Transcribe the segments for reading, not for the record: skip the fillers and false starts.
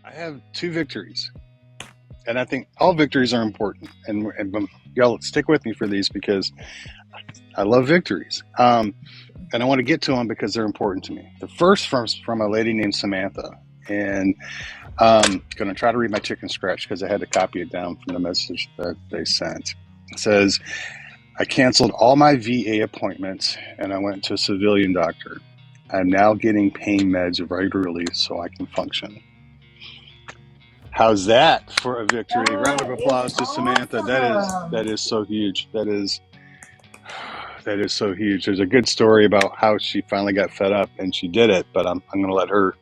I have two victories, and I think all victories are important. And y'all stick with me for these because I love victories. And I want to get to them because they're important to me. The first from a lady named Samantha, and going to try to read my chicken scratch because I had to copy it down from the message that they sent. It says, I canceled all my VA appointments and I went to a civilian doctor. I'm now getting pain meds regularly so I can function. How's that for a victory? Round of applause to Samantha. That is so huge. That is so huge. There's a good story about how she finally got fed up and she did it, but I'm going to let her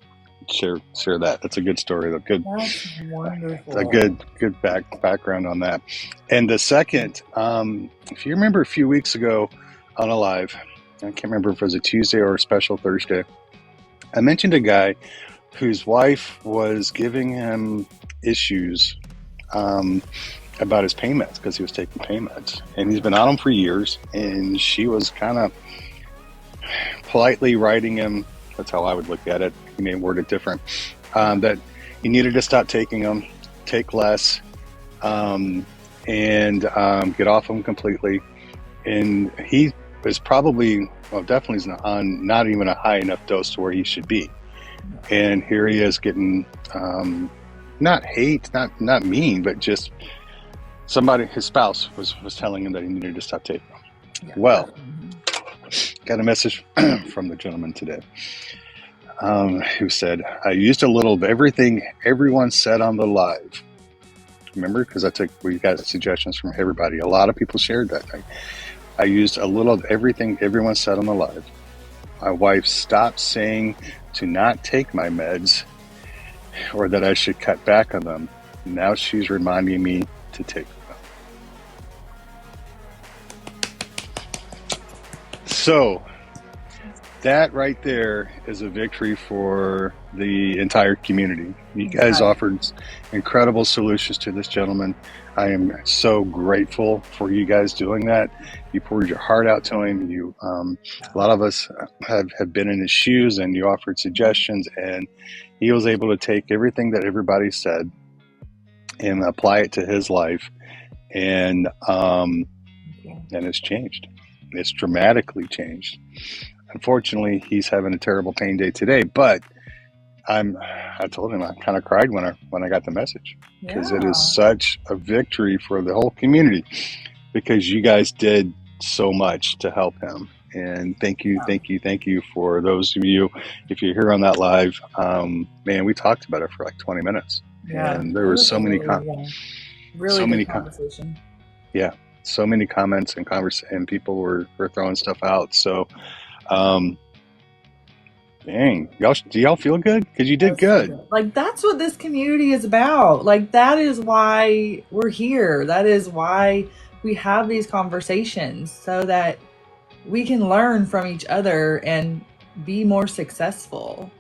share that. That's a good story. That's wonderful. A good background on that. And the second, if you remember a few weeks ago on a live, I can't remember if it was a Tuesday or a special Thursday, I mentioned a guy whose wife was giving him issues about his pain meds because he was taking pain meds, and he's been on them for years, and she was kind of politely writing him, that's how I would look at it, he may word it different, that he needed to stop taking them, take less, and get off them completely. And he is probably, well, definitely on not even a high enough dose to where he should be. And here he is getting not hate, not mean, but just somebody, his spouse was telling him that he needed to stop taking them. Yeah. Well, got a message from the gentleman today who said, I used a little of everything everyone said on the live. Remember, because we got suggestions from everybody. A lot of people shared that. I used a little of everything everyone said on the live. My wife stopped saying to not take my meds or that I should cut back on them. Now she's reminding me to take them. So that right there is a victory for the entire community. You guys offered incredible solutions to this gentleman. I am so grateful for you guys doing that. You poured your heart out to him. A lot of us have been in his shoes, and you offered suggestions, and he was able to take everything that everybody said and apply it to his life, and it's changed. It's dramatically changed. Unfortunately, he's having a terrible pain day today, but I told him I kind of cried when I got the message, because it is such a victory for the whole community, because you guys did so much to help him. And thank you for those of you, if you're here on that live, man, we talked about it for like 20 minutes. Yeah. And there were so many comments. So many conversation. Yeah. So many comments and people were throwing stuff out. So, dang, do y'all feel good? Because you did good. Like, that's what this community is about. Like, that is why we're here. That is why we have these conversations, so that we can learn from each other and be more successful.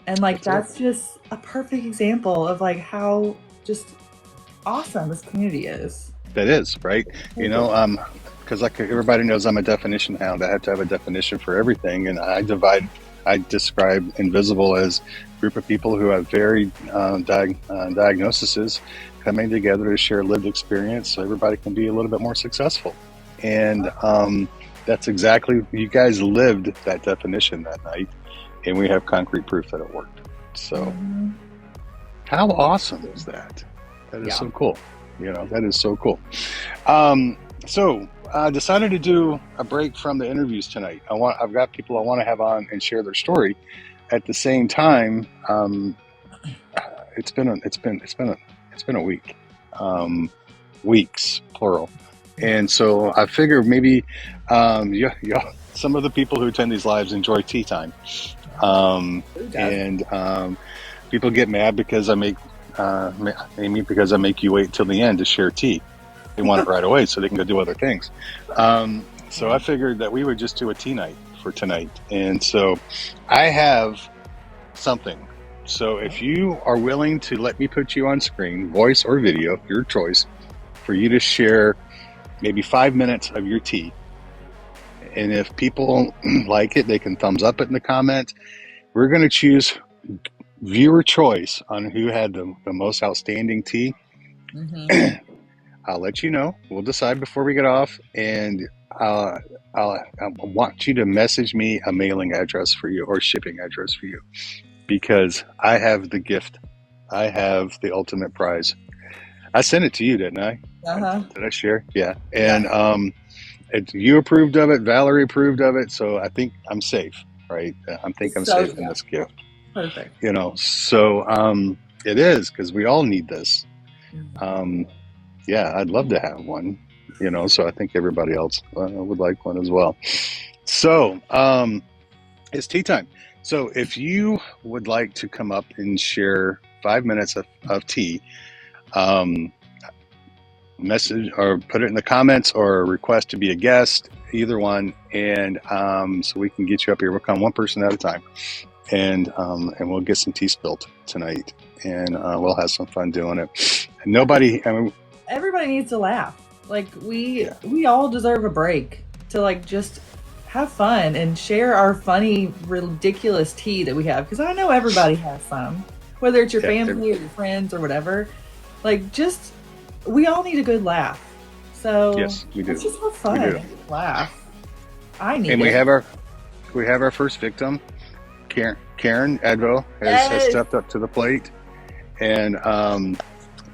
And like, that's just a perfect example of like how just awesome this community is. That is, right? You know, because like everybody knows, I'm a definition hound. I have to have a definition for everything, and I describe Invisible as a group of people who have varied diagnoses coming together to share lived experience so everybody can be a little bit more successful. And that's exactly, you guys lived that definition that night, and we have concrete proof that it worked. So how awesome is that? That is so cool. You know, that is so cool. So I decided to do a break from the interviews tonight. I've got people I want to have on and share their story. At the same time, it's been a week, weeks plural, and so I figured maybe some of the people who attend these lives enjoy tea time, and people get mad because I make you wait till the end to share tea. They want it right away so they can go do other things. So I figured that we would just do a tea night for tonight. And so I have something. So if you are willing to let me put you on screen, voice or video, your choice, for you to share maybe 5 minutes of your tea. And if people like it, they can thumbs up it in the comments. We're going to choose viewer choice on who had the most outstanding tea, Mm-hmm. I'll let you know. We'll decide before we get off, and uh, I want you to message me a mailing address for you or shipping address for you, because I have the gift. I have the ultimate prize. I sent it to you, didn't I? Uh-huh. Did I share? Yeah. And Yeah. you approved of it. Valerie approved of it. So I think I'm safe, right? I think It's I'm so safe in good. this gift. Perfect. So it is, because we all need this. Um, yeah, I'd love to have one. So I think everybody else would like one as well. So it's tea time. So if you would like to come up and share 5 minutes of tea, um, message or put it in the comments or request to be a guest, either one, and so we can get you up here. We'll come one person at a time, and we'll get some tea spilt tonight, and we'll have some fun doing it. Everybody needs to laugh. Like Yeah. we all deserve a break to like just have fun and share our funny, ridiculous tea that we have. Because I know everybody has some, whether it's your Yeah, family or your friends or whatever. Like just we all need a good laugh. So yes, we do. let's just have We fun do. and laugh. I need And it. we have our first victim. Karen Advo has Yes. stepped up to the plate, and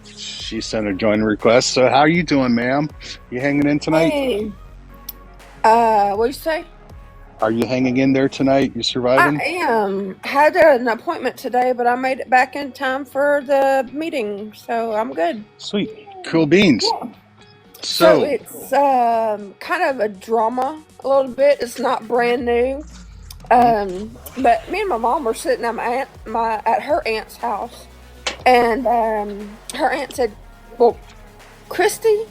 she sent a join request. So how are you doing, ma'am? You hanging in tonight? Hey, what'd you say? Are you hanging in there tonight? You I surviving? am. Had an appointment today, but I made it back in time for the meeting, so I'm good. Sweet. Cool beans. Yeah. So So, it's kind of a drama a little bit. It's not brand new. But me and my mom were sitting at at her aunt's house, and her aunt said, "Well, Christy."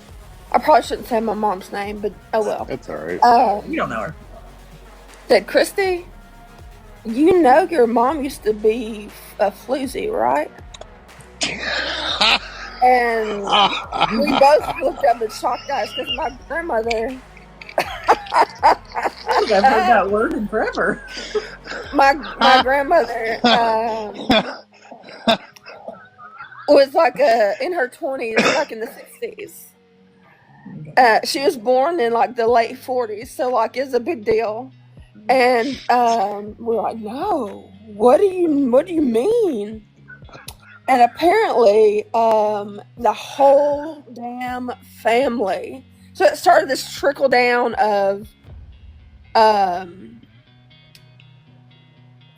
I probably shouldn't say my mom's name, but oh well. that's all right. You don't know her. Said, Christy, you know your mom used to be a floozy, right? And we both looked up and shocked us because my grandmother, I've heard that word in forever. my grandmother was like in her 20s, like in the 60s. She was born in like the late 40s, so like it's a big deal. And we're like, no, what do you mean? And apparently, the whole damn family. So it started this trickle down of,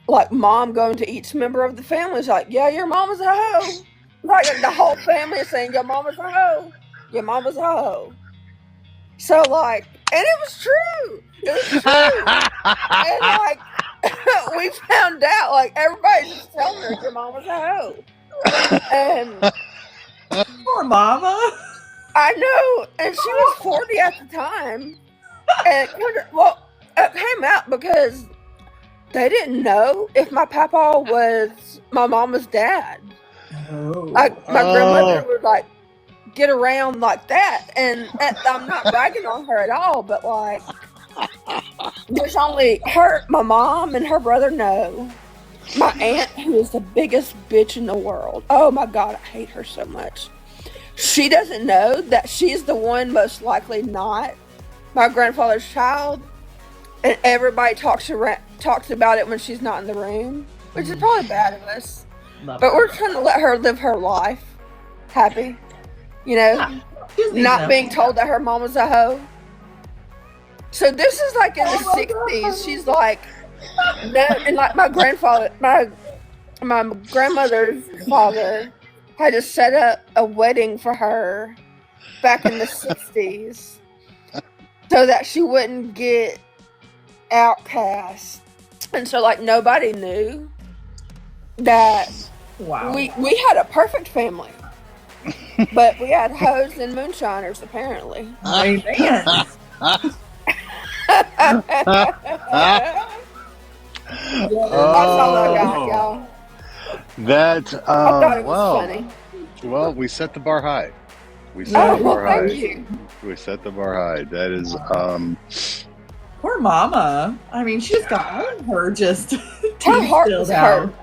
like mom going to each member of the family. It's like, yeah, your mama's a hoe. Like the whole family is saying, your mama's a hoe. Your mama's a hoe. So like, and it was true. It was true. And like, we found out, like everybody's just telling her your mama's a hoe. And Poor mama. I know, and she was 40 at the time. And it came out because they didn't know if my papa was my mama's dad. Oh. Like my grandmother would like get around like that, and I'm not bragging on her at all, but like there's only my mom and her brother know. My aunt, who is the biggest bitch in the world. Oh my God, I hate her so much. She doesn't know that she's the one most likely not my grandfather's child, and everybody talks about it when she's not in the room, which is probably bad of us. Love But her. we're trying to let her live her life happy, not being told that her mom was a hoe. So this is like in the 60s. She's like, no, and like my grandmother's father had to set up a wedding for her back in the 60s so that she wouldn't get outcast. And so like nobody knew that Wow. we had a perfect family. But we had hoes and moonshiners apparently. Amen. That's all I got, y'all. That I thought it was funny. Well, we set the bar high. We set the well, bar high. thank you. We set the bar high. That is Poor mama. I mean, she's got her just Her heart still was down. hurt.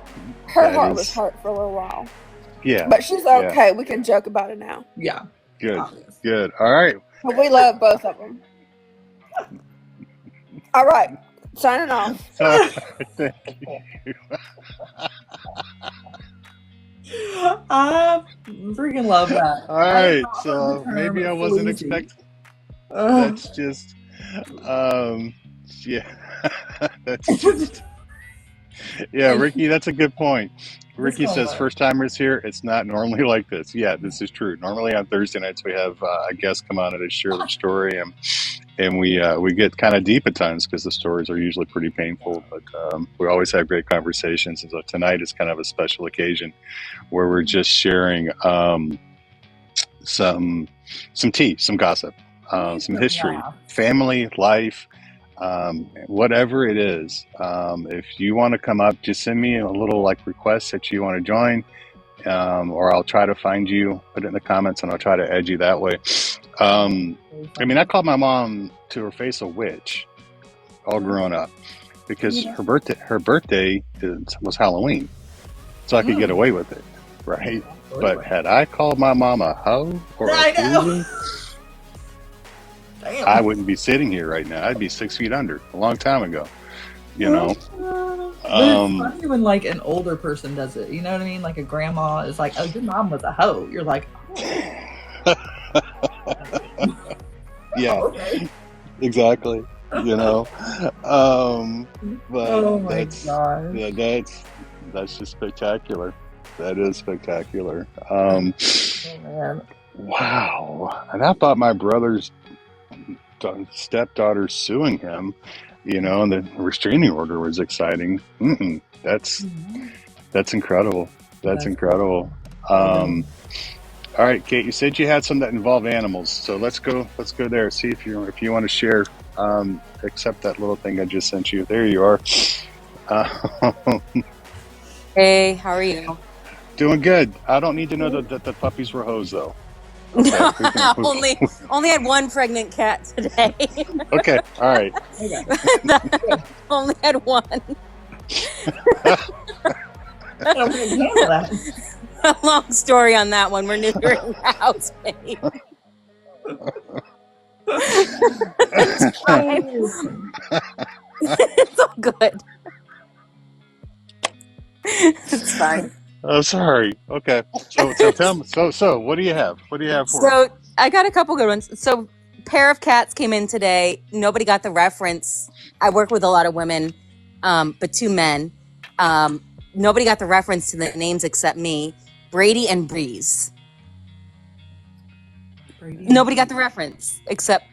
Her That heart was is, hurt for a little while. yeah, But she's yeah. okay. We can joke about it now. Yeah. Good, Obvious. good. All right. But we love both of them. All right. Signing off. Thank you. I freaking love that. All I have right. not heard the So term maybe I wasn't floozy. expecting. Ugh. That's just, um, yeah. That's just, yeah, Ricky. That's a good point. Ricky says Disclaimer. first timers here. It's not normally like this. Yeah, this is true. Normally on Thursday nights we have a guest come on and they share their story, and we get kind of deep at times because the stories are usually pretty painful. But we always have great conversations. And so tonight is kind of a special occasion where we're just sharing some tea, some gossip, some history, Yeah. family, life, whatever it is. If you want to come up, just send me a little like request that you want to join, or I'll try to find you, put it in the comments, and I'll try to add you that way. I mean, I called my mom to her face a witch, all grown up, because Yeah. her birthday was Halloween, so I could get away with it, right? But had I called my mom a hoe or I a know. floozy, Damn. I wouldn't be sitting here right now. I'd be 6 feet under a long time ago, you know. But it's funny when like an older person does it. You know what I mean? Like a grandma is like, "Oh, your mom was a hoe." You're like, "Oh, Yeah, okay." exactly. You know, but Oh my that's gosh. yeah, that's just spectacular. That is spectacular. Oh man. Wow. And I thought my brother's stepdaughter suing him, you know, and the restraining order was exciting. That's incredible. That's incredible. All right, Kate, you said you had some that involve animals, so let's go there. See if you want to share. Accept that little thing I just sent you. There you are. Hey, how are you? Doing good. I don't need to know that the puppies were hoes, though. Okay. only had one pregnant cat today. Okay. All right. Only had one. I don't think handle that. A long story on that one. We're neutering the house, babe. It's fine. It's all good. It's fine. Oh, sorry. Okay. So tell me. So what do you have? What do you have for us? So I got a couple good ones. So pair of cats came in today. Nobody got the reference. I work with a lot of women, but 2 men. Nobody got the reference to the names except me. Brady and Breeze. Nobody got the reference except.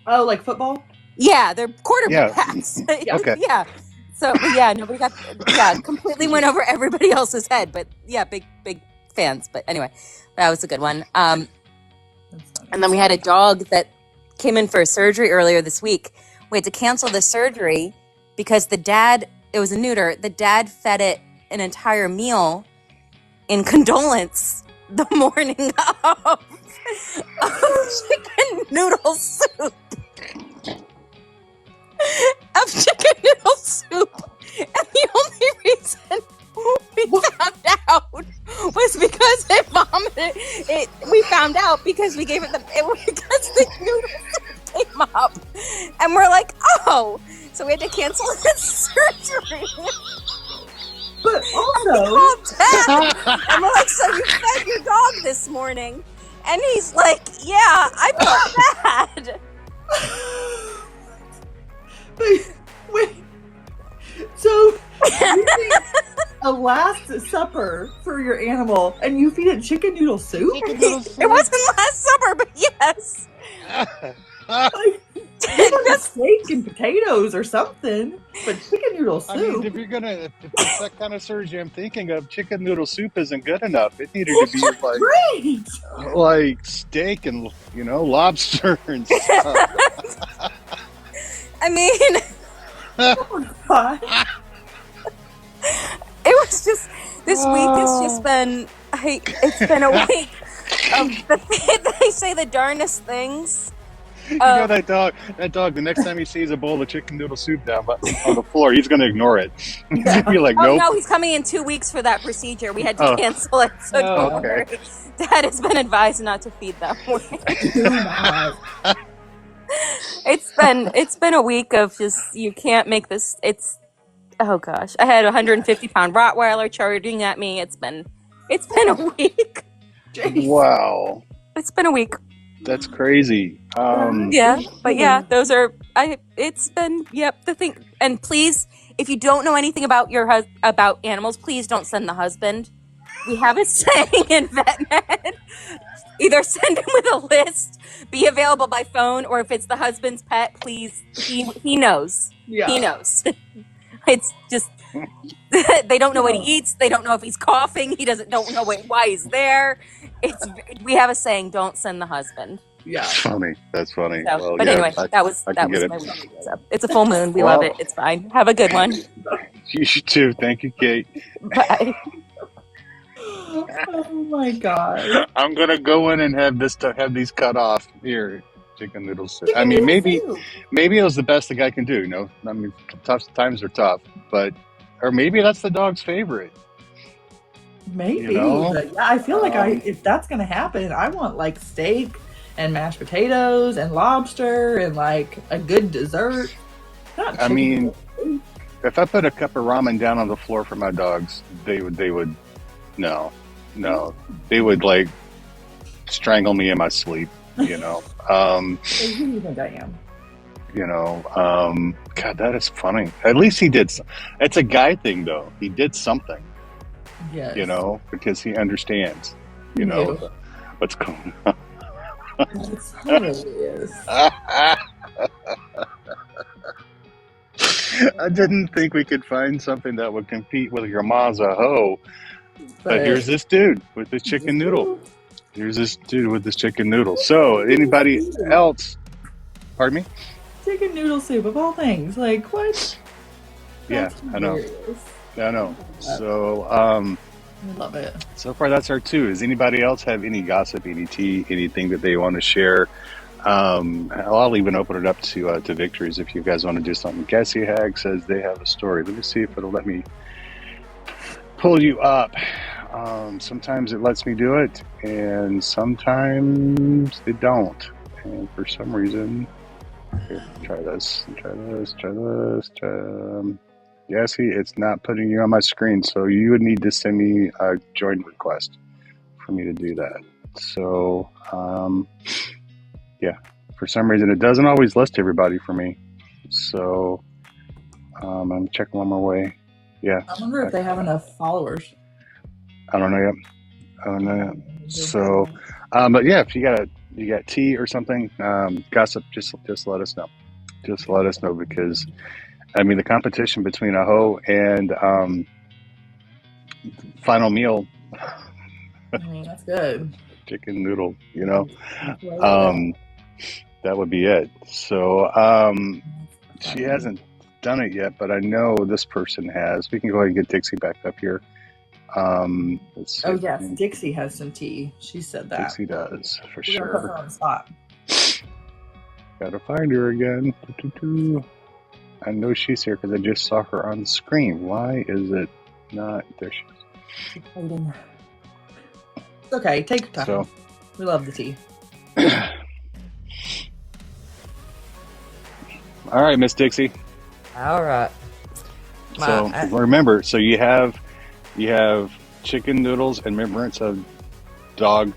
Oh, like football? Yeah, they're quarterbacks. Yeah. Okay. Yeah. So yeah, nobody got. Yeah, completely went over everybody else's head. But yeah, big fans. But anyway, that was a good one. And then we had a dog that came in for a surgery earlier this week. We had to cancel the surgery because the dad. It was a neuter. The dad fed it an entire meal in condolence the morning of chicken noodle soup. Of chicken noodle soup. And the only reason we found out was because it vomited. We found out because we gave it because the noodle soup came up. And we're like, oh. So we had to cancel the surgery. But also, and we're like, so you fed your dog this morning? And he's like, yeah, I felt bad. wait. So you make a last supper for your animal, and you feed it chicken noodle soup? It wasn't Last Supper, but yes. Like, steak and potatoes or something, but chicken noodle soup. I mean, if it's that kind of surgery I'm thinking of, chicken noodle soup isn't good enough. It needed to be like steak and lobster and stuff. I mean, it was just this week. It's just been it's been a week of they say the darndest things. You know that dog. That dog. The next time he sees a bowl of chicken noodle soup down on the floor, he's gonna ignore it. He's gonna be like, Oh "Nope." no, he's coming in 2 weeks for that procedure. We had to Oh, cancel it, so don't okay. worry. Dad has been advised not to feed them. Do not. It's been a week of just you can't make this. It's oh gosh, I had a 150-pound Rottweiler charging at me. It's been a week. Jeez. Wow, It's been a week. that's crazy. Yeah, but yeah, those are it's been the thing. And please, if you don't know anything about about animals, please don't send the husband. We have a saying in VetMed: either send him with a list, be available by phone, or if it's the husband's pet, please, he knows. Yeah. He knows. It's just they don't know what he eats. They don't know if he's coughing. He don't know why he's there. We have a saying: don't send the husband. Yeah. Funny. That's funny. So, Well, but yeah, anyway, that was I can get my it. week. So, it's a full moon. We Well- love it. It's fine. Have a good one. You too. Thank you, Kate. Bye. Oh my god. I'm gonna go in and have these cut off here. Chicken noodle soup. I mean, maybe it was the best the guy can do. You know, I mean, tough times are tough, but or maybe that's the dog's favorite. Maybe. You know? But yeah, I feel like if that's gonna happen, I want like steak and mashed potatoes and lobster and like a good dessert. Not I chicken mean, noodle. if I put a cup of ramen down on the floor for my dogs, they would no, they would like strangle me in my sleep. You know. Who do you think I am? You know, God, that is funny. At least he did. It's a guy thing, though. He did something. Yes. You know, because he understands. You know what's going on. It's hilarious. I didn't think we could find something that would compete with your ma's a hoe. But here's this dude with this chicken noodle. Here's this dude with this chicken noodle. So, anybody else? Pardon me? Chicken noodle soup of all things. Like what? Yeah, That's I know. hilarious. I know. So, I love it. so far that's our two. Does anybody else have any gossip, any tea, anything that they want to share? I'll even open it up to victories if you guys want to do something. Cassie Hag says they have a story. Let me see if it'll let me pull you up. Sometimes it lets me do it, and sometimes it don't. And for some reason, here, try this. Yeah, see, it's not putting you on my screen, so you would need to send me a join request for me to do that. So, yeah, for some reason, it doesn't always list everybody for me. So, I'm checking one more way. Yeah. I wonder if they have enough followers. I don't know yet. So, but yeah, if you got tea or something, gossip, just let us know. Just let us know, because I mean the competition between a hoe and final meal I mean, that's good. chicken noodle, you know, That's that would be it. So she hasn't done it yet, but I know this person has. We can go ahead and get Dixie back up here. Let's see. Oh yes, Dixie has some tea. She said that. Dixie does for We're gonna put her sure. on the spot. Gotta find her again. I know she's here because I just saw her on the screen. Why is it not there? She is. She's waiting. It's okay. Take your time. So, We love the tea. all right, Miss Dixie. All right. So remember, so you have chicken noodles and remembrance of dog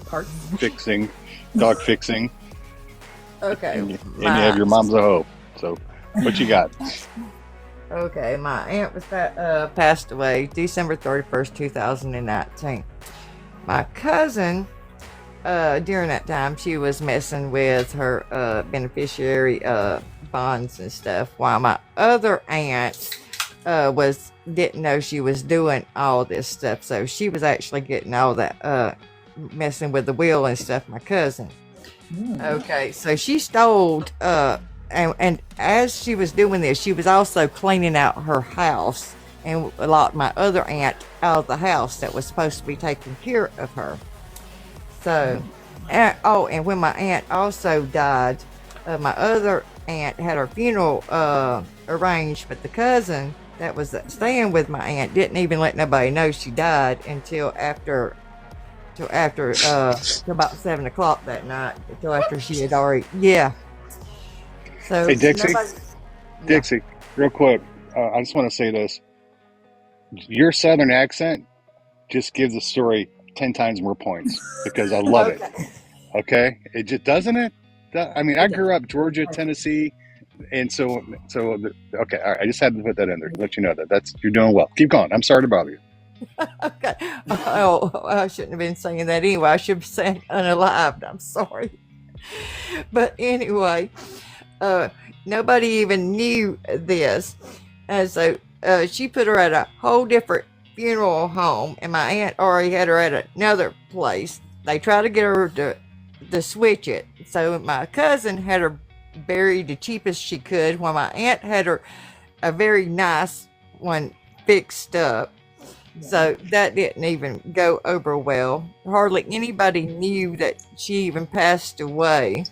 Parts. fixing, dog fixing, Okay. and you have your mom's a hoe. So what you got? Okay, my aunt was passed away December 31st, 2019. My cousin, during that time, she was messing with her beneficiary bonds and stuff, while my other aunt didn't know she was doing all this stuff. So she was actually getting all that messing with the will and stuff, my cousin. Okay, so she stole and as she was doing this, she was also cleaning out her house and locked my other aunt out of the house that was supposed to be taking care of her. So And when my aunt also died, my other aunt had her funeral arranged, but the cousin that was staying with my aunt didn't even let nobody know she died till about 7 o'clock that night, until after she had already, yeah. So Hey, Dixie, nobody, yeah. Dixie, real quick. I just want to say this. Your Southern accent just gives the story 10 times more points because I love it. Okay. Okay? It just doesn't it? I mean, I It does. grew up Georgia, Tennessee, and okay, all right. I just had to put that in there to let you know that's you're doing well. Keep going. I'm sorry to bother you. Okay. Oh, I shouldn't have been saying that anyway. I should be saying unalived. I'm sorry. But anyway, nobody even knew this. And so she put her at a whole different funeral home, and my aunt already had her at another place. They tried to get her to switch it. So my cousin had her buried the cheapest she could, while my aunt had her a very nice one fixed up. So that didn't even go over well. Hardly anybody knew that she even passed away.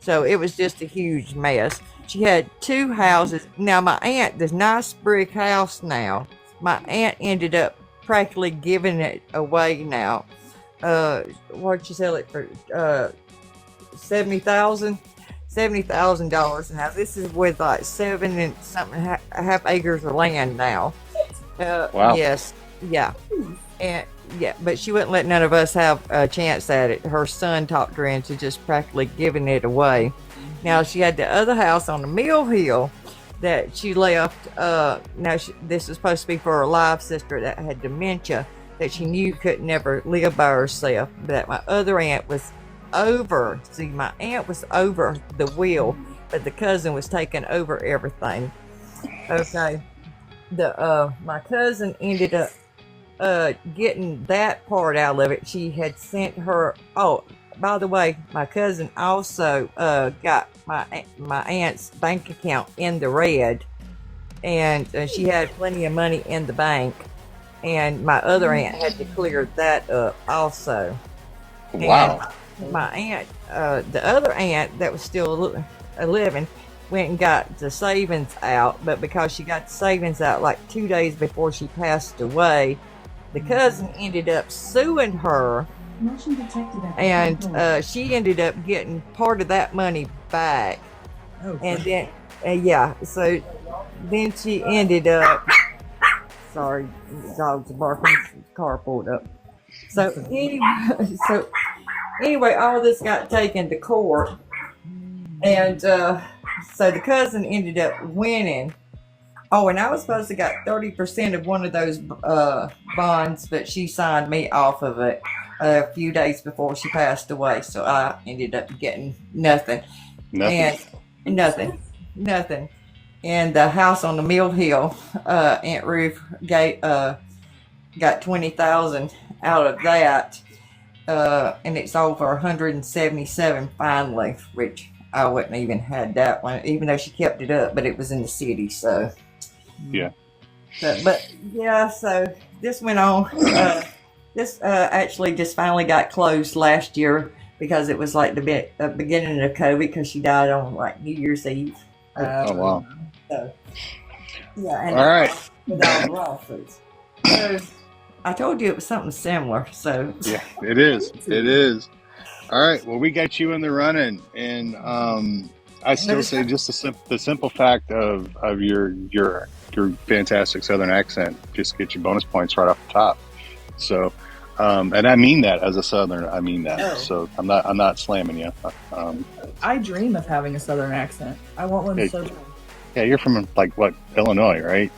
So it was just a huge mess. She had 2 houses. Now, my aunt, this nice brick house now, my aunt ended up practically giving it away now. What'd she sell it for? $70,000? $70,000. Now, this is with like 7 and something half acres of land now. Wow. Yes. Yeah. And yeah, but she wouldn't let none of us have a chance at it. Her son talked her into just practically giving it away. Now, she had the other house on the Mill Hill that she left. This was supposed to be for her live sister that had dementia, that she knew could never live by herself. But my other aunt was over. See, my aunt was over the will, but the cousin was taking over everything. Okay. My cousin ended up getting that part out of it. She had sent her. Oh, by the way, my cousin also got my aunt's bank account in the red, and she had plenty of money in the bank. And my other aunt had to clear that up also. Wow. And my aunt, the other aunt that was still living, went and got the savings out, but because she got the savings out like 2 days before she passed away, the cousin ended up suing her, and she ended up getting part of that money back. And then, so then she ended up, sorry, dogs are barking, car pulled up. So anyway, all this got taken to court, and so the cousin ended up winning. Oh, and I was supposed to get 30% of one of those bonds, but she signed me off of it a few days before she passed away. So I ended up getting nothing. And nothing. And the house on the Mill Hill, Aunt Ruth got $20,000 out of that, and it's over 177 finally, which I wouldn't even had that one, even though she kept it up, but it was in the city, so. Yeah. So this went on. This actually just finally got closed last year because it was like the beginning of COVID, because she died on like New Year's Eve. Oh, wow. So, yeah. And all right. With all the lawsuits. So I told you it was something similar. So yeah, it is. It is. All right. Well, we got you in the running, and I still say just the simple fact of your fantastic Southern accent just gets you bonus points right off the top. So, and I mean that as a Southerner. I mean that. Oh. So I'm not slamming you. I dream of having a Southern accent. I want one so bad. Yeah, you're from like what, Illinois, right?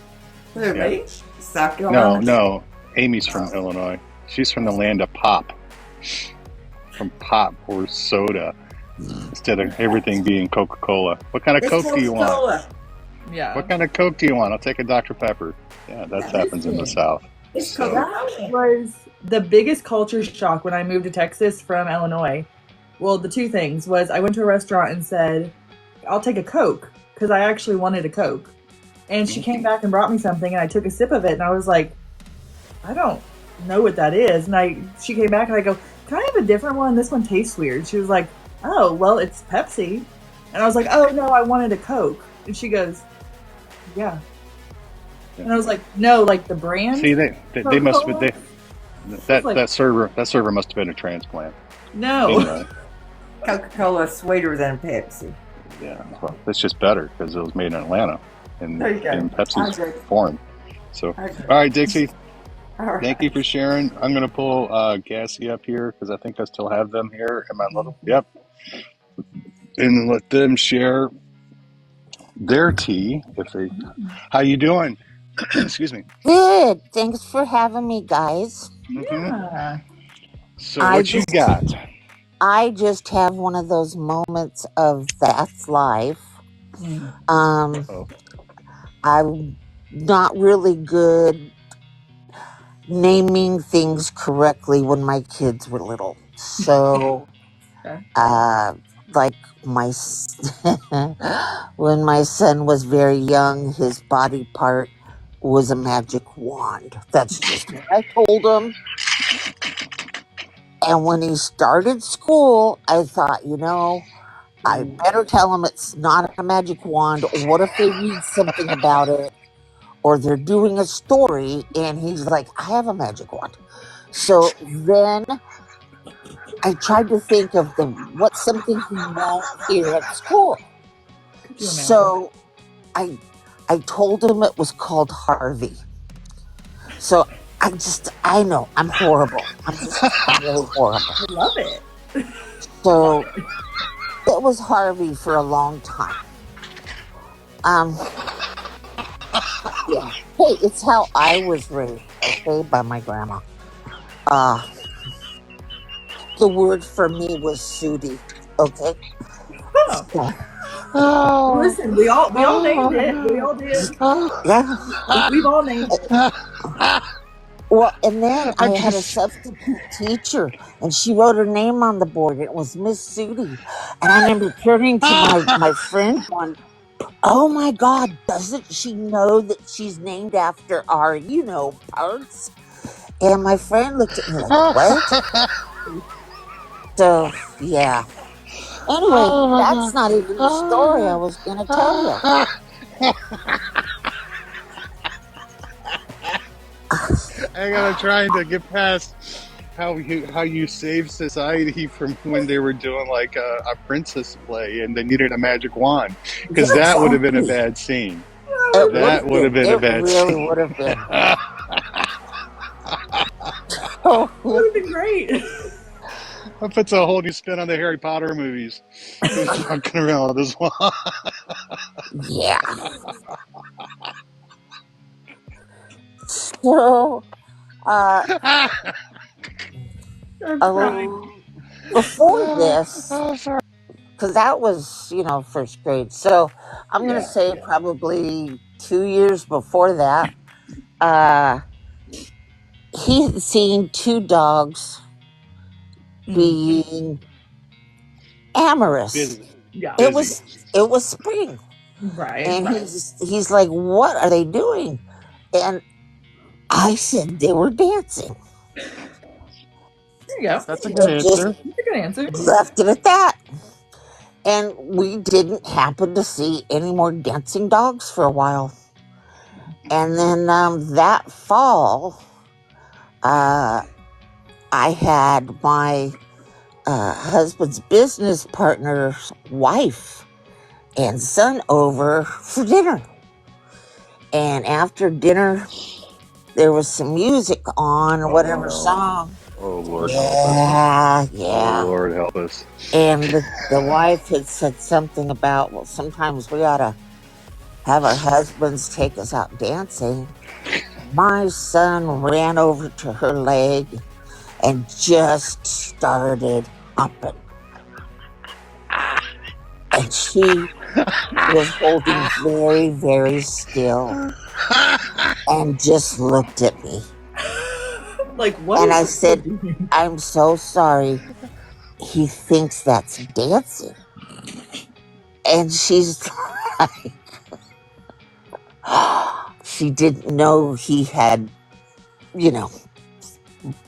Who, me? South Carolina? No. Amy's from Illinois. She's from the land of pop. From pop or soda, instead of everything being Coca-Cola. What kind of Coke do you want? Yeah. What kind of Coke do you want? I'll take a Dr. Pepper. Yeah, that happens in the South. It's So- Coca-Cola. Was the biggest culture shock when I moved to Texas from Illinois. Well, the two things was I went to a restaurant and said, I'll take a Coke, because I actually wanted a Coke. And she came back and brought me something, and I took a sip of it, and I was like, I don't know what that is. And she came back, and I go, can I have a different one? This one tastes weird. She was like, oh, well, it's Pepsi. And I was like, oh, no, I wanted a Coke. And she goes, yeah. And I was like, no, like the brand? See, they must have been, that server must have been a transplant. No. Anyway. Coca-Cola is sweeter than Pepsi. Yeah, well, it's just better because it was made in Atlanta in Pepsi's form. So, all right, Dixie, thank you for sharing. I'm going to pull Gassy up here because I think I still have them here in my little, yep. And let them share their tea. How you doing? Excuse me. Good. Thanks for having me, guys. Yeah. So what you got? I just have one of those moments of that's life. I'm not really good naming things correctly when my kids were little. So, like when my son was very young, his body part was a magic wand. That's just what I told him. And when he started school, I thought, I better tell him it's not a magic wand. What if they read something about it or they're doing a story and he's like, I have a magic wand. So then I tried to think of what's something he won't hear at school. So I told him it was called Harvey. So I know I'm horrible. I'm really horrible. I love it. So it was Harvey for a long time. Yeah. Hey, it's how I was raised, okay, by my grandma. The word for me was Sudi, okay? Oh. Listen, we all named it. We all did. Yeah. We've all named it. Well, and then I had a substitute teacher, and she wrote her name on the board. It was Miss Sudi. And I remember turning to my friend going, oh my God, doesn't she know that she's named after our, parts? And my friend looked at me like, what? So, yeah. Anyway, that's not even the story I was going to tell you. I gotta try to get past how you saved society from when they were doing like a princess play and they needed a magic wand, because that would have been a bad scene. That would have been a bad scene. It really would have been. It would have been great. That puts a whole new spin on the Harry Potter movies. He's walking around with this wand. Yeah. So, before this, because that was, first grade. So I'm going to say probably 2 years before that, he had seen two dogs being amorous. Yeah. It was spring. Right. And he's like, what are they doing? And I said they were dancing. There you go. That's a good answer. That's a good answer. Left it at that. And we didn't happen to see any more dancing dogs for a while. And then that fall, I had my husband's business partner's wife and son over for dinner. And after dinner, there was some music on or whatever song. Oh, Lord help us. Yeah. Oh, Lord help us. And the wife had said something about, well, sometimes we ought to have our husbands take us out dancing. My son ran over to her leg and just started humping. And she was holding very, very still and just looked at me. Like, what? And I said, I'm so sorry. He thinks that's dancing. And she's like, she didn't know he had,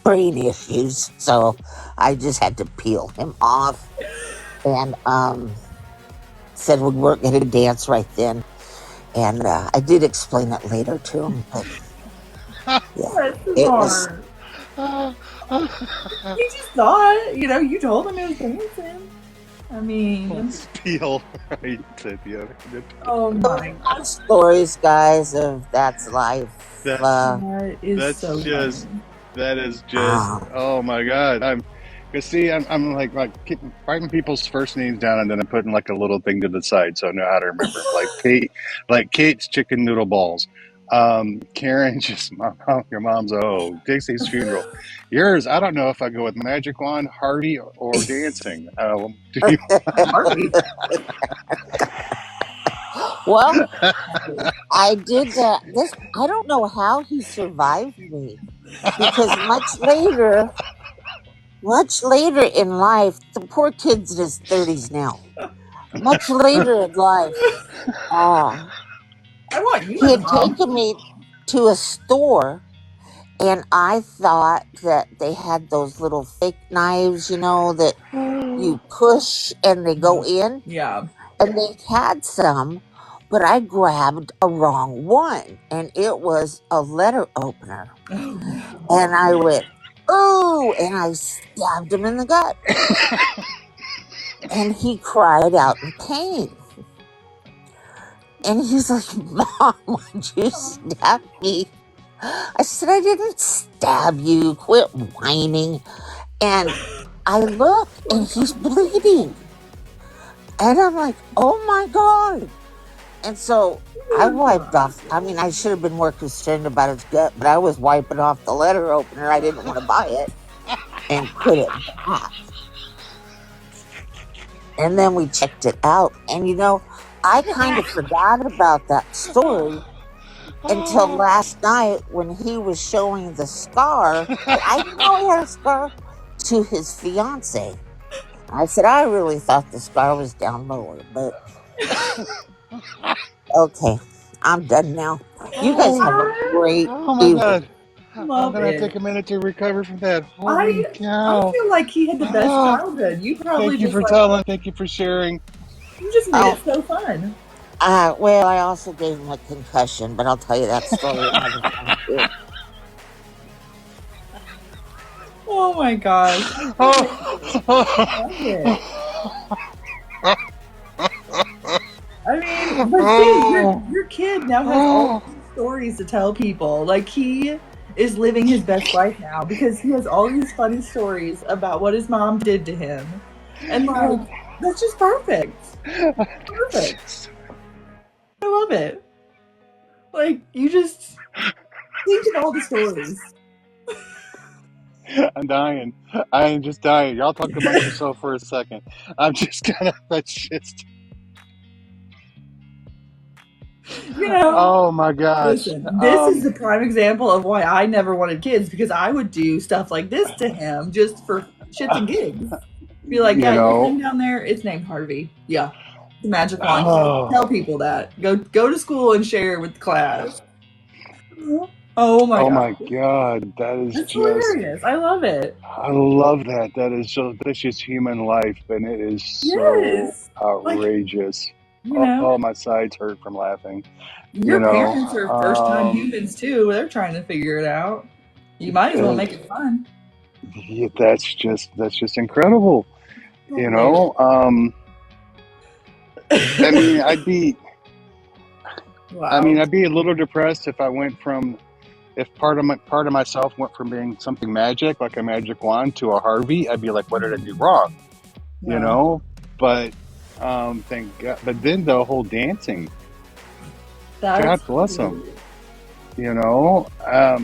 brain issues, so I just had to peel him off and said we weren't going to dance right then. And I did explain it later to him, but yeah, That's it was. smart. You just thought, you told him it was dancing. I mean, Peel, right? Cynthia. oh my God. Those stories, guys, of that's life. That That is that's so just funny. that is just Ah, oh my god. Cause see, I'm like keep writing people's first names down and then I'm putting like a little thing to the side so I know how to remember 'em. Like Kate's chicken noodle balls. Karen, just your mom's Dixie's funeral. Yours, I don't know if I go with magic wand, Harvey, or dancing. Do you? Harvey. well, I did this. I don't know how he survived me because much later in life, the poor kid's in his 30s now. Much later in life, uh, I want you he as a had mom. taken me to a store, and I thought that they had those little fake knives, that you push and they go in, Yeah. and they had some, but I grabbed a wrong one, and it was a letter opener. Oh no. And I went, "Ooh," and I stabbed him in the gut. And he cried out in pain. And he's like, "Mom, why'd you stab me?" I said, "I didn't stab you. Quit whining." And I look and he's bleeding. And I'm like, "Oh my God." And so I wiped off. I mean, I should have been more concerned about his gut, but I was wiping off the letter opener. I didn't want to buy it and put it back. And then we checked it out. And I kind of forgot about that story until last night when he was showing the scar. I didn't know he had a scar to his fiance. I said, "I really thought the scar was down lower, but okay, I'm done now. You guys have a great Oh my evening." god. I'm Love gonna take it. a minute to recover from that. Holy I cow. feel like he had the best Oh, childhood. You probably thank you just for like telling. Thank you for sharing. you just made Oh, it so fun. well, I also gave him a concussion, but I'll tell you that story another time too. Oh my gosh. That's amazing. I love it. I mean, but see, your kid now has all these stories to tell people. Like he is living his best life now because he has all these funny stories about what his mom did to him. And like that's just perfect. Perfect. I love it. Like you just thinking all the stories. I'm dying. I am just dying. Y'all talk amongst yourself for a second. I'm just gonna. That's just. You know, Oh my gosh. listen, this is the prime example of why I never wanted kids because I would do stuff like this to him just for shits and gigs. Be like, You yeah, your know. thing down there, it's named Harvey. Yeah. The magic wand. Tell Oh. people that. Go to school and share with the class. Oh my Oh god. my god. That is That's just. hilarious. I love it. I love that. That's just human life, and it is so Yes. Like, outrageous. you know, Oh, my sides hurt from laughing. You your know. parents are first time humans too. They're trying to figure it out. You might as well make it fun. Yeah, that's just incredible. You Hilarious. know. I mean, I'd be. I Wow. mean, I'd be a little depressed if I went from if part of myself went from being something magic, like a magic wand, to a Harvey. I'd be like, what did I do wrong? You Yeah. know. But thank God. But then the whole dancing. That's God bless him. You know,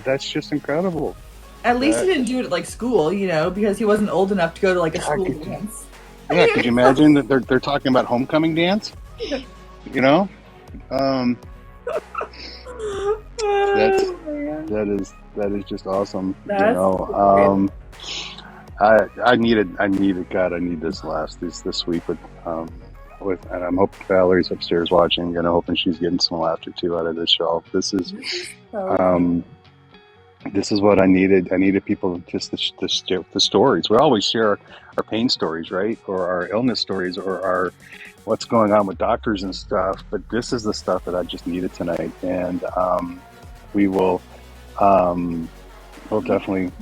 that's just incredible. at least he didn't do it at like school, because he wasn't old enough to go to like a school dance. Yeah, could you imagine that they're talking about homecoming dance? You know, that's Oh, man. that is just awesome. That's I needed God, I need this week with and I'm hoping Valerie's upstairs watching and I'm hoping she's getting some laughter too out of this show. This is so this is what I needed. I needed people just the stories. We always share our pain stories, right? Or our illness stories, or our what's going on with doctors and stuff. But this is the stuff that I just needed tonight. And we will we'll definitely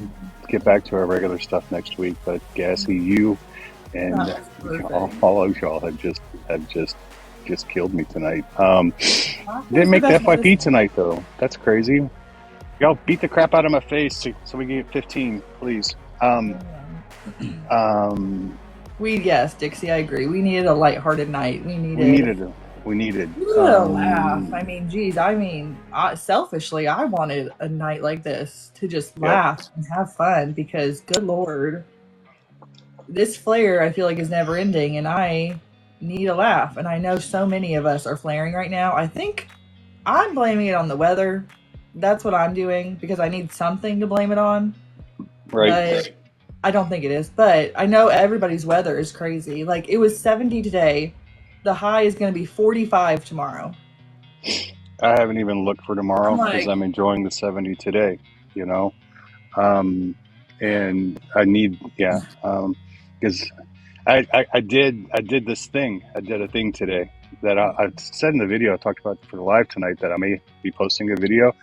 get back to our regular stuff next week. But Gassy, you and all of y'all have just killed me tonight. Didn't make the FYP tonight though. That's crazy. Y'all beat the crap out of my face so we can get 15, please. Yes, Dixie, I agree. We needed a lighthearted night. We needed a laugh. I mean, geez, selfishly, I wanted a night like this to just laugh and have fun because, good Lord, this flare I feel like is never ending, and I need a laugh. And I know so many of us are flaring right now. I think I'm blaming it on the weather. That's what I'm doing because I need something to blame it on. Right. But I don't think it is. But I know everybody's weather is crazy. Like, it was 70 today. The high is going to be 45 tomorrow. I haven't even looked for tomorrow because I'm enjoying the 70 today, you know? And I need, because I did this thing. I did a thing today that I said in the video I talked about for the live tonight that I may be posting a video.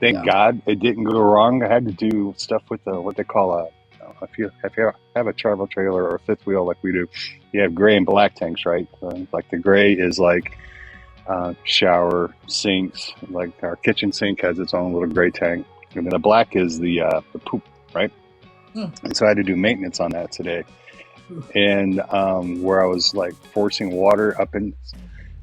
Thank God it didn't go wrong. I had to do stuff with what they call if you have a travel trailer or a fifth wheel like we do, you have gray and black tanks, right? Like the gray is like shower sinks, like our kitchen sink has its own little gray tank, and then the black is the poop, right? And so I had to do maintenance on that today, and where I was like forcing water up in.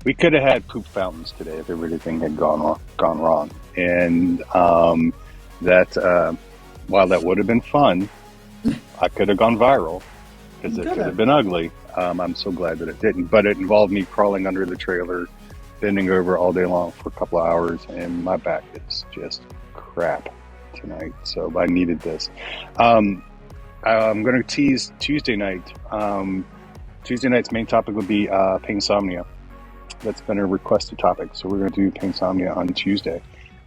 We could have had poop fountains today if everything had gone wrong. And that while that would have been fun, I could have gone viral because it could have been ugly. I'm so glad that it didn't. But it involved me crawling under the trailer, bending over all day long for a couple of hours, and my back is just crap tonight. So I needed this. I'm going to tease Tuesday night. Tuesday night's main topic would be painsomnia. That's been a requested topic, so we're going to do painsomnia on Tuesday.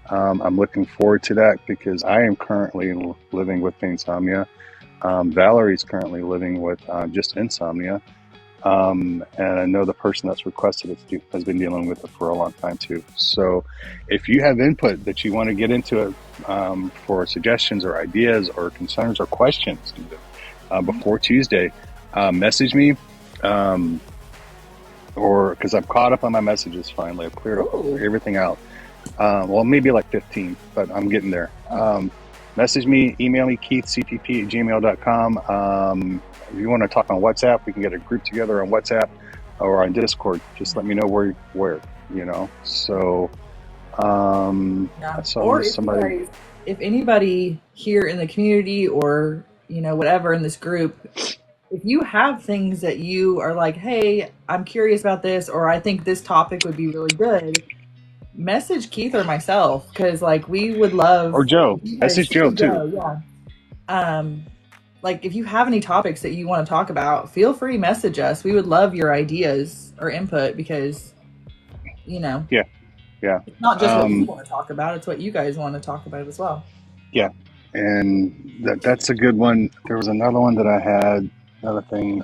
I'm looking forward to that because I am currently living with painsomnia. Valerie's currently living with just insomnia, and I know the person that's requested it has been dealing with it for a long time too. So if you have input that you want to get into it for suggestions or ideas or concerns or questions before Tuesday, message me. Or because I've caught up on my messages finally. I've cleared up everything out. Well, maybe like 15, but I'm getting there. Message me, email me, keithcpp@gmail.com. If you want to talk on WhatsApp, we can get a group together on WhatsApp or on Discord. Just let me know where you know. So, or if anybody here in the community or, whatever in this group, if you have things that you are like, hey, I'm curious about this, or I think this topic would be really good, message Keith or myself, because we would love, or Joe. Message Joe too. If you have any topics that you want to talk about, feel free to message us. We would love your ideas or input because, yeah, it's not just what you want to talk about; it's what you guys want to talk about as well. Yeah, and that's a good one. There was another one that I had. Another thing.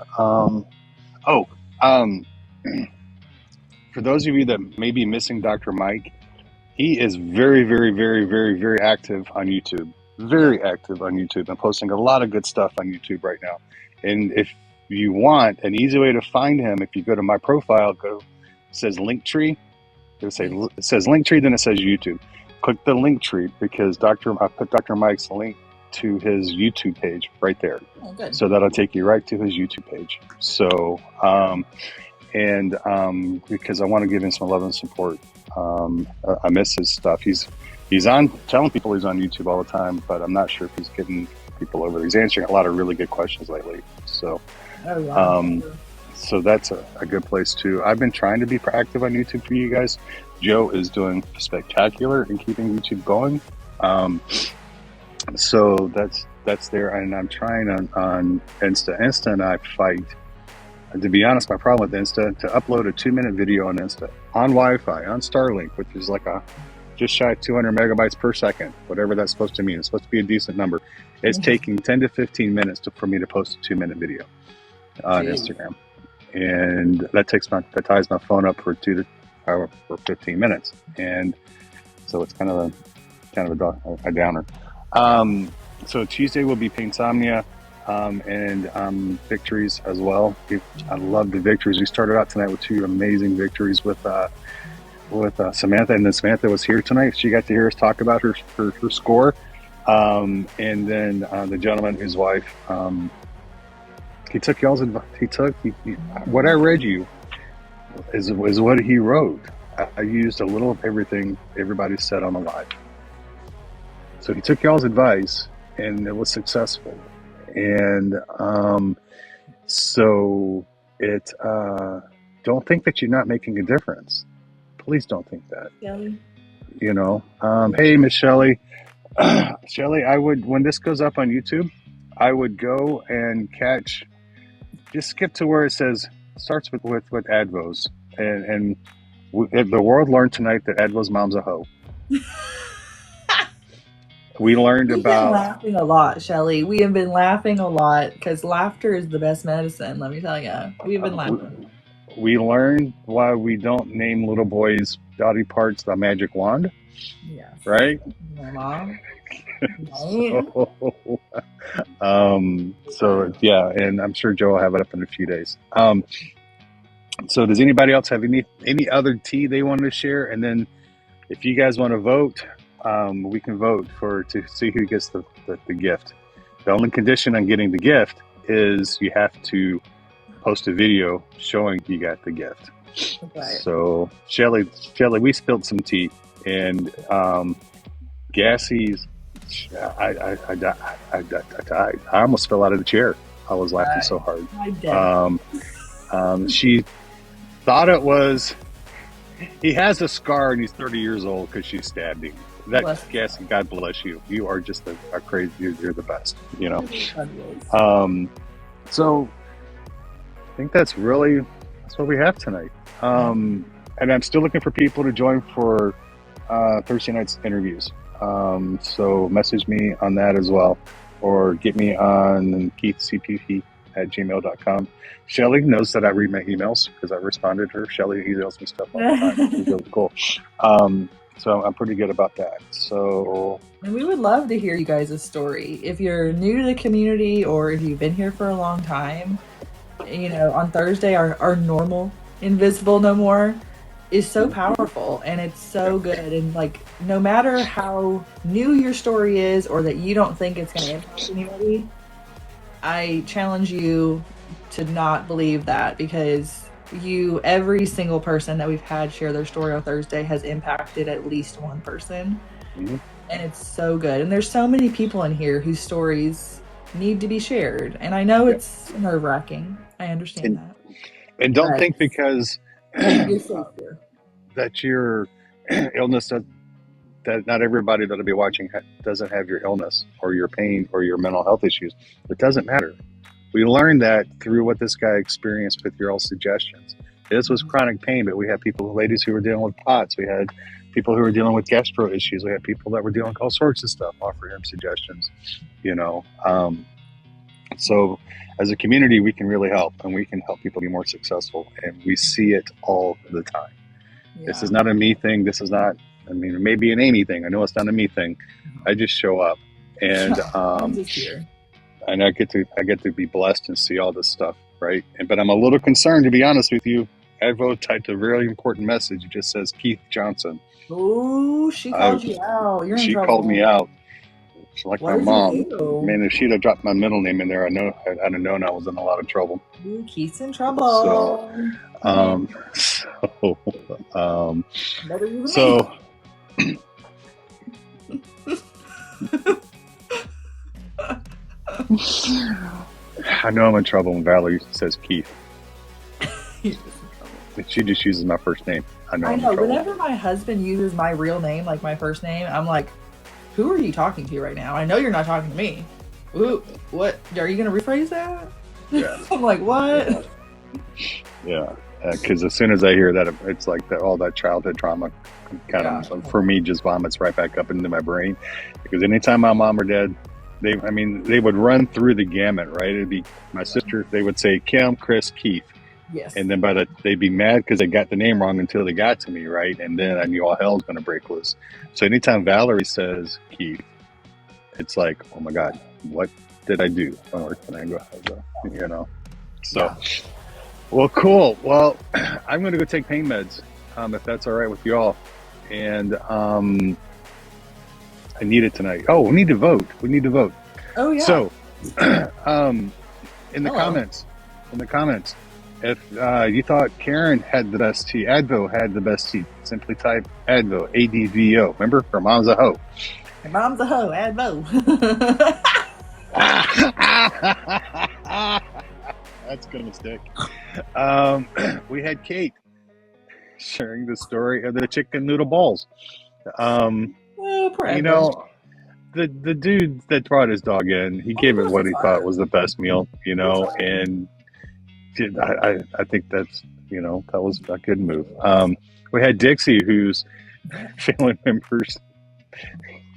For those of you that may be missing Dr. Mike, he is very, very, very, very, very active on YouTube. Very active on YouTube and posting a lot of good stuff on YouTube right now. And if you want an easy way to find him, if you go to my profile, it says Linktree. It says Linktree, then it says YouTube. Click the Linktree because I put Dr. Mike's link to his YouTube page right there. Oh, good. So that'll take you right to his YouTube page. So, because I want to give him some love and support. I miss his stuff. He's telling people he's on YouTube all the time, but I'm not sure if he's getting people over. He's answering a lot of really good questions lately. So, so that's a good place too. I've been trying to be proactive on YouTube for you guys. Joe is doing spectacular in keeping YouTube going. So that's there, and I'm trying on Insta. Insta and I fight. To be honest, my problem with Insta, to upload a 2-minute video on Insta, on Wi-Fi, on Starlink, which is like a just shy of 200 megabytes per second, whatever that's supposed to mean. It's supposed to be a decent number. It's taking 10 to 15 minutes for me to post a 2-minute video on Instagram. And that ties my phone up for 15 minutes. And so it's kind of a downer. So Tuesday will be Painsomnia and victories as well. I love the victories. We started out tonight with 2 amazing victories with Samantha, and then Samantha was here tonight. She got to hear us talk about her score. And then the gentleman, his wife, he took y'all's advice. What I read you is what he wrote. I used a little of everything everybody said on the live. So he took y'all's advice, and it was successful. And so it don't think that you're not making a difference. Please don't think that. Shelly. You know, hey, Miss Shelly. Shelly, I would, when this goes up on YouTube, I would go and just skip to where it starts with Advos. And the world learned tonight that Advo's mom's a hoe. We learned We've about... been laughing a lot, Shelly. We have been laughing a lot because laughter is the best medicine, let me tell you. We've been laughing. We learned why we don't name little boys' body parts the magic wand. Yes. Right? My mom. So yeah, and I'm sure Joe will have it up in a few days. So does anybody else have any other tea they want to share? And then if you guys want to vote, we can vote to see who gets the gift. The only condition on getting the gift is you have to post a video showing you got the gift. Okay. So Shelly, we spilled some tea, and Gassie's, I died. I almost fell out of the chair. I was laughing so hard. She thought it was, he has a scar and he's 30 years old because she stabbed him. Gassie, God bless you. You are just a crazy, you're the best, you know. So I think that's what we have tonight. And I'm still looking for people to join for Thursday night's interviews. So message me on that as well, or get me on keithcpp@gmail.com. Shelly knows that I read my emails because I responded to her. Shelly emails me stuff all the time. It's really cool. So I'm pretty good about that. So, and we would love to hear you guys' story. If you're new to the community or if you've been here for a long time, you know, on Thursday, our normal Invisible No More is so powerful and it's so good. And like, no matter how new your story is or that you don't think it's going to impact anybody, I challenge you to not believe that, because every single person that we've had share their story on Thursday has impacted at least one person. Mm-hmm. And it's so good. And there's so many people in here whose stories need to be shared. And I know it's nerve-wracking. I understand that. And don't think because that your illness, that not everybody that'll be watching doesn't have your illness or your pain or your mental health issues. It doesn't matter. We learned that through what this guy experienced with your all suggestions. This was chronic pain, but we had ladies who were dealing with POTS. We had people who were dealing with gastro issues. We had people that were dealing with all sorts of stuff, offering him suggestions, you know. So as a community, we can really help, and we can help people be more successful, and we see it all the time. Yeah. This is not a me thing. This is not, I mean, it may be an Amy thing. I know it's not a me thing. I just show up, and I'm just here. And I get to be blessed and see all this stuff, right? But I'm a little concerned, to be honest with you. Advo typed a really important message. It just says Keith Johnson. Oh, she called you out. You're in she trouble. Called me out. She's like my mom. Man, if she'd have dropped my middle name in there, I'd have known I was in a lot of trouble. Ooh, Keith's in trouble. So I know I'm in trouble when Valerie says Keith. She just uses my first name. I know. Whenever my husband uses my real name, like my first name, I'm like, who are you talking to right now? I know you're not talking to me. Ooh, what? Are you going to rephrase that? Yeah. I'm like, what? Yeah. Because as soon as I hear that, it's like that all that childhood trauma kind of for me just vomits right back up into my brain. Because anytime my mom or dad, they would run through the gamut, right? It'd be my sister. They would say Kim, Chris, Keith. Yes. And then they'd be mad because they got the name wrong until they got to me, right? And then I knew all hell's going to break loose. So anytime Valerie says Keith, it's like, oh my God, what did I do? Or can I go, So, well, cool. Well, I'm going to go take pain meds, if that's all right with you all. And I need it tonight. Oh, we need to vote. Oh, yeah. So, in the comments, if you thought Karen had the best tea, Advo had the best tea, simply type Advo, ADVO. Remember, her mom's a hoe. Her mom's a hoe, Advo. That's gonna stick. We had Kate sharing the story of the chicken noodle balls. The dude that brought his dog in, he gave it what he thought was the best meal, and I think that's, that was a good move. We had Dixie, whose family members,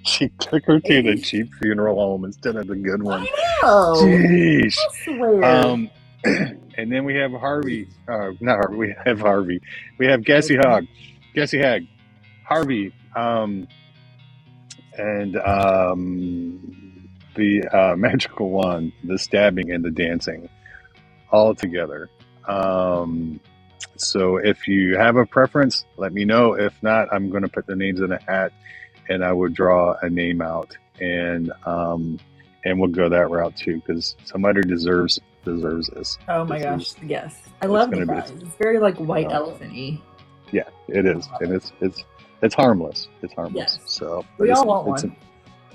she took her to the cheap funeral home instead of the good one. I know. Jeez. I swear. And then we have Harvey. Not Harvey. We have Harvey. We have Gassy Hag, Harvey, and the magical one, the stabbing and the dancing, all together. So if you have a preference, let me know. If not, I'm going to put the names in a hat, and I would draw a name out, and we'll go that route too, because somebody deserves this. Oh my gosh, yes. I love the prize. It's very like white elephant-y. Yeah, it is. And it's harmless. It's harmless. Yes. So we all want one.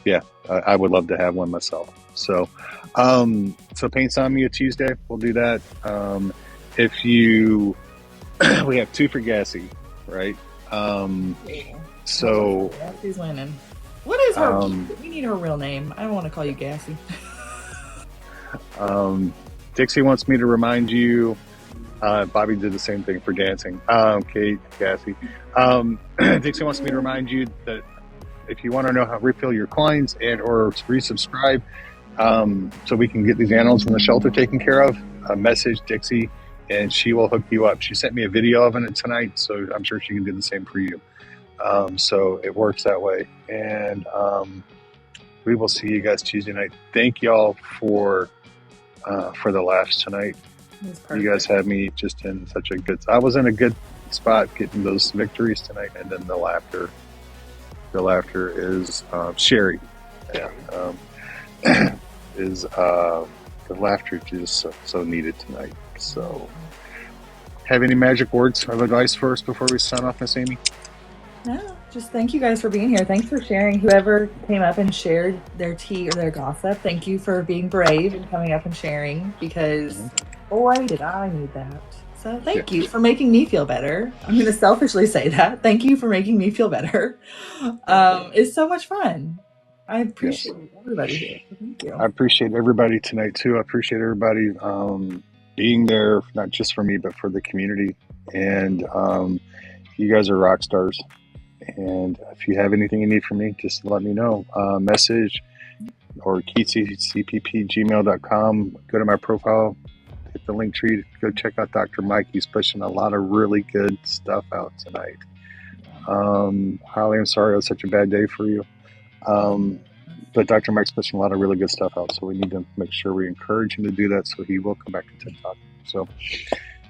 Yeah, I would love to have one myself. So Paint Somnia Tuesday, we'll do that. If you we have 2 for Gassy, right? So Gassy's winning. What is her? We need her real name. I don't want to call you Gassy. Dixie wants me to remind you. Bobby did the same thing for dancing. Kate, Gassy. Dixie wants me to remind you that if you want to know how to refill your coins and or resubscribe, so we can get these animals from the shelter taken care of, message Dixie and she will hook you up. She sent me a video of it tonight, so I'm sure she can do the same for you. So it works that way. And we will see you guys Tuesday night. Thank y'all for the laughs tonight. You guys had me just in such a good. I was in a good spot getting those victories tonight, and then the laughter. The laughter is Sherry. Yeah, the laughter just so needed tonight. So, have any magic words of advice for us before we sign off, Miss Amy? No, just thank you guys for being here. Thanks for sharing. Whoever came up and shared their tea or their gossip, thank you for being brave and coming up and sharing, because boy, did I need that. So thank you for making me feel better. I'm going to selfishly say that. Thank you for making me feel better. It's so much fun. I appreciate everybody here. Thank you. I appreciate everybody tonight too. I appreciate everybody being there, not just for me, but for the community. And you guys are rock stars. And if you have anything you need from me, just let me know. Message or keithcpp@gmail.com. Go to my profile, hit the link tree, go check out Dr. Mike. He's pushing a lot of really good stuff out tonight. Holly, I'm sorry it was such a bad day for you. But Dr. Mike's pushing a lot of really good stuff out, so we need to make sure we encourage him to do that so he will come back to TikTok. So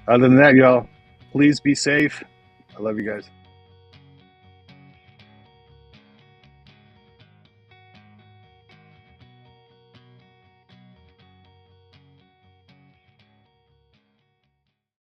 other than that, y'all, please be safe. I love you guys.